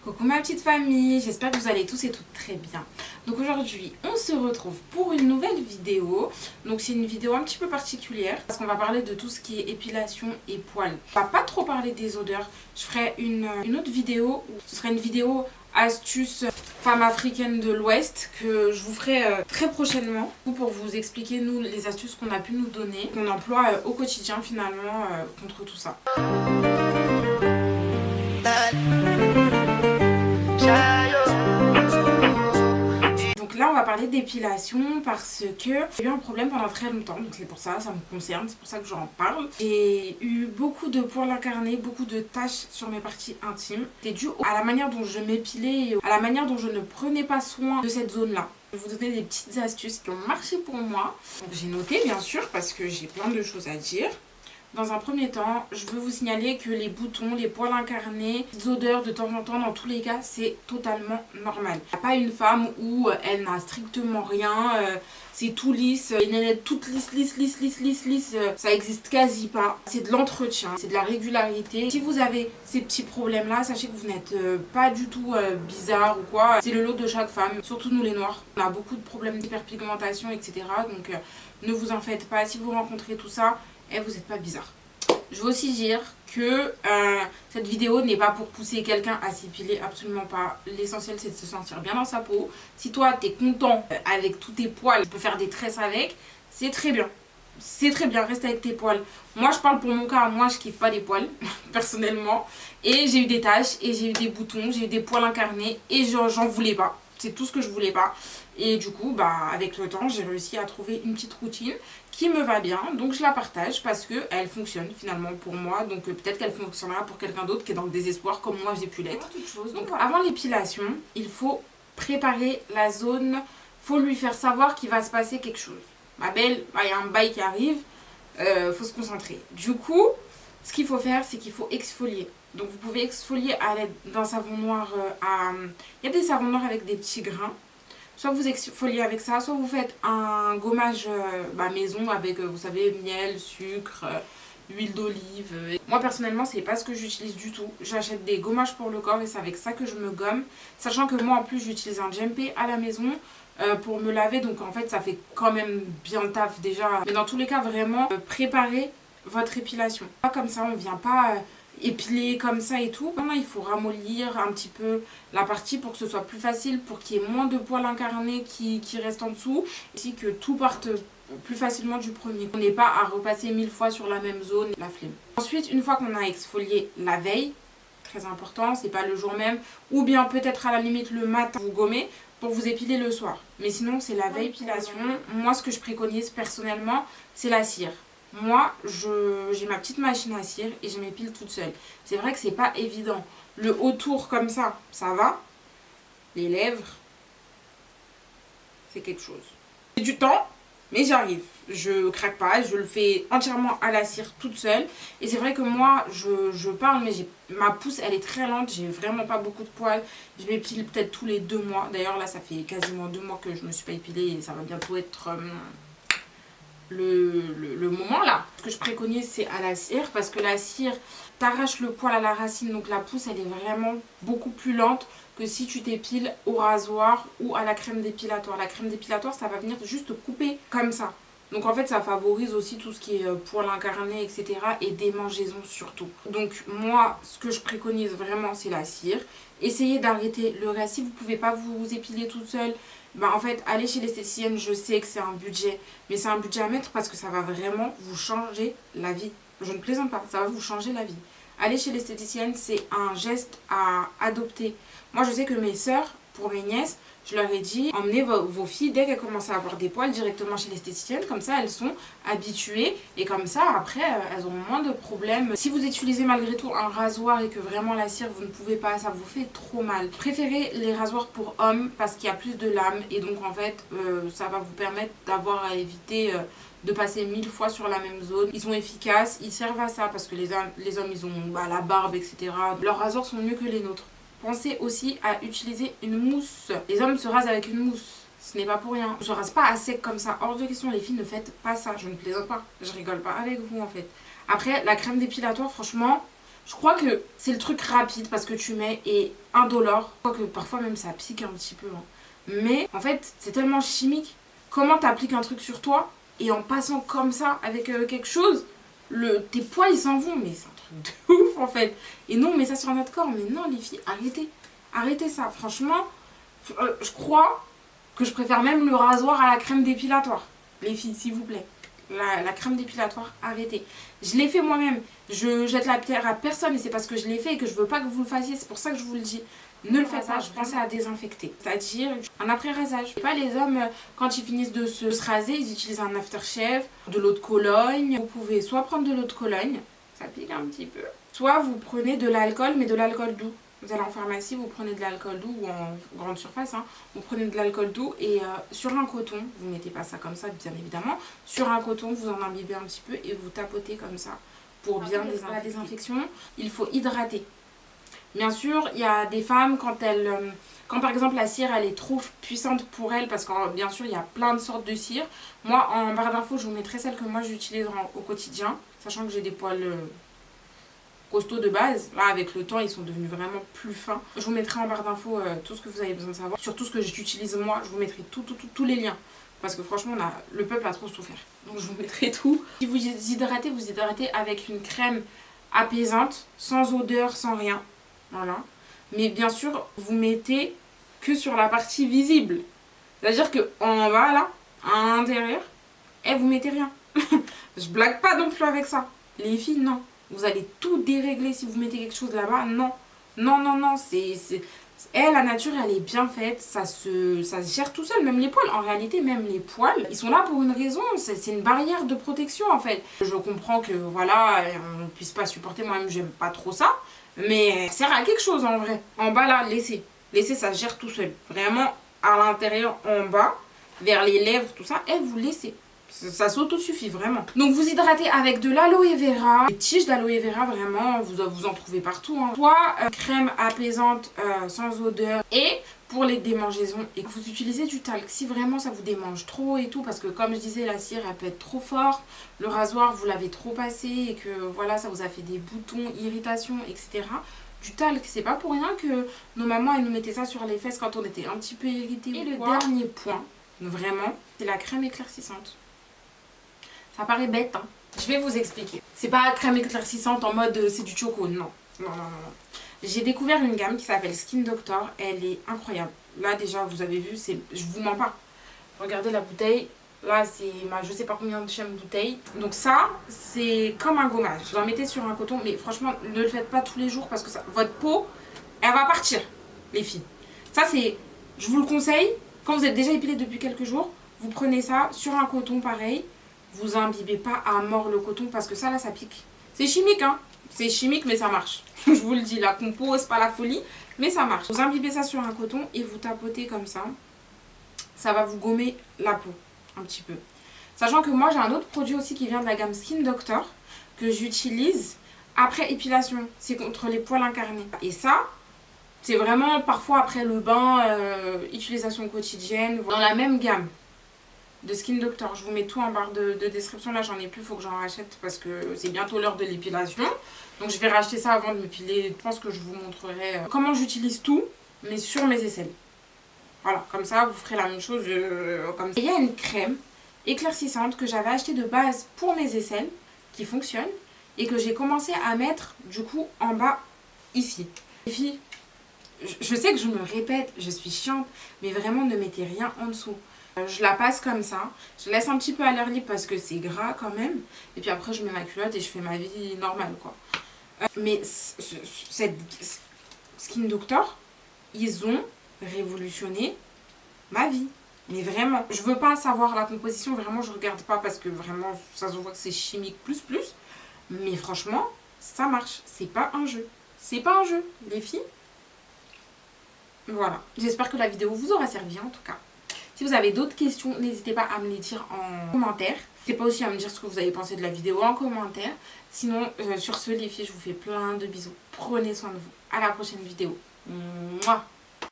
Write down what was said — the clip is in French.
Coucou ma petite famille, j'espère que vous allez tous et toutes très bien. Donc aujourd'hui on se retrouve pour une nouvelle vidéo. Donc c'est une vidéo un petit peu particulière parce qu'on va parler de tout ce qui est épilation et poils. On va pas trop parler des odeurs. Je ferai une autre vidéo, ce sera une vidéo astuces femmes africaines de l'Ouest que je vous ferai très prochainement pour vous expliquer nous les astuces qu'on a pu nous donner, qu'on emploie au quotidien finalement contre tout ça. Donc là on va parler d'épilation parce que j'ai eu un problème pendant très longtemps, donc c'est pour ça, ça me concerne, c'est pour ça que j'en parle. J'ai eu beaucoup de poils incarnés, beaucoup de taches sur mes parties intimes. C'est dû à la manière dont je m'épilais et à la manière dont je ne prenais pas soin de cette zone là. Je vais vous donner des petites astuces qui ont marché pour moi. Donc j'ai noté bien sûr parce que j'ai plein de choses à dire. Dans un premier temps, je veux vous signaler que les boutons, les poils incarnés, les odeurs de temps en temps, dans tous les cas, c'est totalement normal. Il n'y a pas une femme où elle n'a strictement rien, c'est tout lisse, les nénettes toutes lisses, ça existe quasi pas. C'est de l'entretien, c'est de la régularité. Si vous avez ces petits problèmes-là, sachez que vous n'êtes pas du tout bizarre ou quoi. C'est le lot de chaque femme, surtout nous les noirs. On a beaucoup de problèmes d'hyperpigmentation, etc. Donc ne vous en faites pas. Si vous rencontrez tout ça, et vous n'êtes pas bizarre. Je veux aussi dire que cette vidéo n'est pas pour pousser quelqu'un à s'épiler, absolument pas. L'essentiel c'est de se sentir bien dans sa peau. Si toi t'es content avec tous tes poils, tu peux faire des tresses avec, c'est très bien. C'est très bien, reste avec tes poils. Moi je parle pour mon cas, moi je kiffe pas les poils, personnellement. Et j'ai eu des taches, et j'ai eu des boutons, j'ai eu des poils incarnés, et j'en voulais pas. C'est tout ce que je voulais pas. Et du coup, avec le temps, j'ai réussi à trouver une petite routine qui me va bien. Donc je la partage parce qu'elle fonctionne finalement pour moi. Donc peut-être qu'elle fonctionnera pour quelqu'un d'autre qui est dans le désespoir comme moi j'ai pu l'être. Donc avant l'épilation, il faut préparer la zone. Il faut lui faire savoir qu'il va se passer quelque chose. Ma belle, il y a un bail qui arrive. Faut se concentrer. Du coup, ce qu'il faut faire, c'est qu'il faut exfolier. Donc vous pouvez exfolier à l'aide d'un savon noir. Il y a des savons noirs avec des petits grains. Soit vous exfoliez avec ça, soit vous faites un gommage maison avec, vous savez, miel, sucre, huile d'olive. Moi personnellement, c'est pas ce que j'utilise du tout. J'achète des gommages pour le corps et c'est avec ça que je me gomme. Sachant que moi en plus j'utilise un GMP à la maison pour me laver. Donc en fait ça fait quand même bien le taf déjà. Mais dans tous les cas, vraiment, préparez votre épilation. Pas comme ça, on vient pas... épiler comme ça et tout. Maintenant il faut ramollir un petit peu la partie pour que ce soit plus facile, pour qu'il y ait moins de poils incarnés qui restent en dessous, ainsi que tout parte plus facilement du premier. On n'est pas à repasser 1000 fois sur la même zone, la flemme. Ensuite, une fois qu'on a exfolié la veille, très important, c'est pas le jour même, ou bien peut-être à la limite le matin, vous gommez pour vous épiler le soir. Mais sinon c'est la veille épilation. Moi ce que je préconise personnellement, c'est la cire. Moi, j'ai ma petite machine à cire et je m'épile toute seule. C'est vrai que c'est pas évident. Le haut tour comme ça va. Les lèvres, c'est quelque chose. C'est du temps, mais j'arrive. Je craque pas, je le fais entièrement à la cire toute seule. Et c'est vrai que moi, je parle, mais ma pousse, elle est très lente. J'ai vraiment pas beaucoup de poils. Je m'épile peut-être tous les 2 mois. D'ailleurs, là, ça fait quasiment 2 mois que je me suis pas épilée et ça va bientôt être... le moment là. Ce que je préconise c'est à la cire parce que la cire t'arrache le poil à la racine, donc la pousse elle est vraiment beaucoup plus lente que si tu t'épiles au rasoir ou à la crème dépilatoire. La crème dépilatoire ça va venir juste couper comme ça. Donc en fait ça favorise aussi tout ce qui est poil incarné etc. et démangeaison surtout. Donc moi ce que je préconise vraiment c'est la cire. Essayez d'arrêter le reste. Si vous ne pouvez pas vous épiler toute seule, en fait allez chez l'esthéticienne. Je sais que c'est un budget, mais c'est un budget à mettre parce que ça va vraiment vous changer la vie. Je ne plaisante pas, ça va vous changer la vie. Aller chez l'esthéticienne, c'est un geste à adopter. Moi je sais que mes sœurs, pour mes nièces, je leur ai dit, emmenez vos filles dès qu'elles commencent à avoir des poils directement chez l'esthéticienne, comme ça elles sont habituées et comme ça après elles auront moins de problèmes. Si vous utilisez malgré tout un rasoir et que vraiment la cire vous ne pouvez pas, ça vous fait trop mal. Préférez les rasoirs pour hommes parce qu'il y a plus de lames et donc en fait ça va vous permettre d'avoir à éviter de passer 1000 fois sur la même zone. Ils sont efficaces, ils servent à ça parce que les hommes ils ont la barbe etc. Leurs rasoirs sont mieux que les nôtres. Pensez aussi à utiliser une mousse. Les hommes se rasent avec une mousse. Ce n'est pas pour rien. On ne se rase pas à sec comme ça. Hors de question, les filles, ne faites pas ça. Je ne plaisante pas. Je rigole pas avec vous en fait. Après, la crème dépilatoire, franchement, Je crois que c'est le truc rapide parce que tu mets et indolore. Je crois que parfois même ça pique un petit peu. Hein. Mais en fait, c'est tellement chimique. Comment t'appliques un truc sur toi et en passant comme ça avec quelque chose, tes poils ils s'en vont. Mais c'est un truc de ouf en fait. Et non, on met ça sur notre corps. Mais non, les filles, arrêtez. Arrêtez ça. Franchement, je crois que je préfère même le rasoir à la crème dépilatoire. Les filles, s'il vous plaît. La crème dépilatoire, arrêtez. Je l'ai fait moi-même. Je jette la pierre à personne et c'est parce que je l'ai fait et que je veux pas que vous le fassiez. C'est pour ça que je vous le dis. Ne le faites pas, je pensais à désinfecter. C'est-à-dire un après-rasage. Pas les hommes, quand ils finissent de se raser, ils utilisent un aftershave, de l'eau de Cologne. Vous pouvez soit prendre de l'eau de Cologne, ça pique un petit peu. Soit vous prenez de l'alcool, mais de l'alcool doux. Vous allez en pharmacie, vous prenez de l'alcool doux ou en grande surface, hein, vous prenez de l'alcool doux et sur un coton, vous ne mettez pas ça comme ça bien évidemment, sur un coton vous en imbibez un petit peu et vous tapotez comme ça pour bien désinfecter. La désinfection, il faut hydrater. Bien sûr, il y a des femmes quand par exemple la cire elle est trop puissante pour elles, parce que bien sûr il y a plein de sortes de cire. Moi en barre d'infos je vous mettrai celle que moi j'utilise au quotidien, sachant que j'ai des poils costauds de base. Là avec le temps ils sont devenus vraiment plus fins. Je vous mettrai en barre d'infos tout ce que vous avez besoin de savoir. Sur tout ce que j'utilise moi, je vous mettrai tous les liens. Parce que franchement le peuple a trop souffert. Donc je vous mettrai tout. Si vous hydratez avec une crème apaisante, sans odeur, sans rien. Voilà. Mais bien sûr, vous mettez que sur la partie visible. C'est-à-dire qu'en bas là, à l'intérieur, vous mettez rien. Je blague pas non plus avec ça. Les filles, non. Vous allez tout dérégler si vous mettez quelque chose là-bas. Non. Non, non, non. La nature, elle est bien faite. Ça se gère tout seul. Même les poils. En réalité, même les poils, ils sont là pour une raison. C'est une barrière de protection, en fait. Je comprends que, voilà, on ne puisse pas supporter. Moi-même, j'aime pas trop ça. Mais ça sert à quelque chose, en vrai. En bas, là, laissez. Laissez, ça se gère tout seul. Vraiment, à l'intérieur, en bas, vers les lèvres, tout ça. Vous laissez. Ça s'auto-suffit vraiment. Donc vous hydratez avec de l'aloe vera, des tiges d'aloe vera vraiment, vous en trouvez partout. Hein. Soit crème apaisante sans odeur et pour les démangeaisons. Et que vous utilisez du talc si vraiment ça vous démange trop et tout. Parce que comme je disais, la cire elle peut être trop forte. Le rasoir vous l'avez trop passé et que voilà ça vous a fait des boutons, irritations, etc. Du talc, c'est pas pour rien que nos mamans elles nous mettaient ça sur les fesses quand on était un petit peu irrité. Et le dernier point, vraiment, c'est la crème éclaircissante. Ça paraît bête, hein. Je vais vous expliquer. C'est pas crème éclaircissante en mode c'est du choco, non. Non, non, non. J'ai découvert une gamme qui s'appelle Skin Doctor. Elle est incroyable. Là, déjà, vous avez vu, je vous mens pas. Regardez la bouteille. Là, c'est je sais pas combien de chaînes bouteille. Donc ça, c'est comme un gommage. Vous en mettez sur un coton, mais franchement, ne le faites pas tous les jours parce que votre peau, elle va partir, les filles. Ça, je vous le conseille. Quand vous êtes déjà épilé depuis quelques jours, vous prenez ça sur un coton pareil. Vous imbibez pas à mort le coton parce que ça là ça pique. C'est chimique hein. C'est chimique mais ça marche. Je vous le dis, la compo c'est pas la folie mais ça marche. Vous imbibez ça sur un coton et vous tapotez comme ça. Ça va vous gommer la peau un petit peu. Sachant que moi j'ai un autre produit aussi qui vient de la gamme Skin Doctor que j'utilise après épilation. C'est contre les poils incarnés. Et ça, c'est vraiment parfois après le bain, utilisation quotidienne, dans la même gamme de Skin Doctor. Je vous mets tout en barre de description. Là j'en ai plus, il faut que j'en rachète parce que c'est bientôt l'heure de l'épilation. Donc je vais racheter ça avant de m'épiler. Je pense que je vous montrerai comment j'utilise tout, mais sur mes aisselles. Voilà, comme ça vous ferez la même chose comme ça. Il y a une crème éclaircissante que j'avais achetée de base pour mes aisselles, qui fonctionne, et que j'ai commencé à mettre du coup en bas ici. Les filles, je sais que je me répète, je suis chiante, mais vraiment ne mettez rien en dessous. Je la passe comme ça, je laisse un petit peu à l'air libre parce que c'est gras quand même. Et puis après je mets ma culotte et je fais ma vie normale quoi. Mais cette Skin Doctor, ils ont révolutionné ma vie. Mais vraiment, je veux pas savoir la composition, vraiment je regarde pas parce que vraiment ça se voit que c'est chimique plus. Mais franchement, ça marche, c'est pas un jeu. C'est pas un jeu, les filles. Voilà, j'espère que la vidéo vous aura servi en tout cas. Si vous avez d'autres questions, n'hésitez pas à me les dire en commentaire. N'hésitez pas aussi à me dire ce que vous avez pensé de la vidéo en commentaire. Sinon, sur ce les filles, je vous fais plein de bisous. Prenez soin de vous. À la prochaine vidéo. Mouah.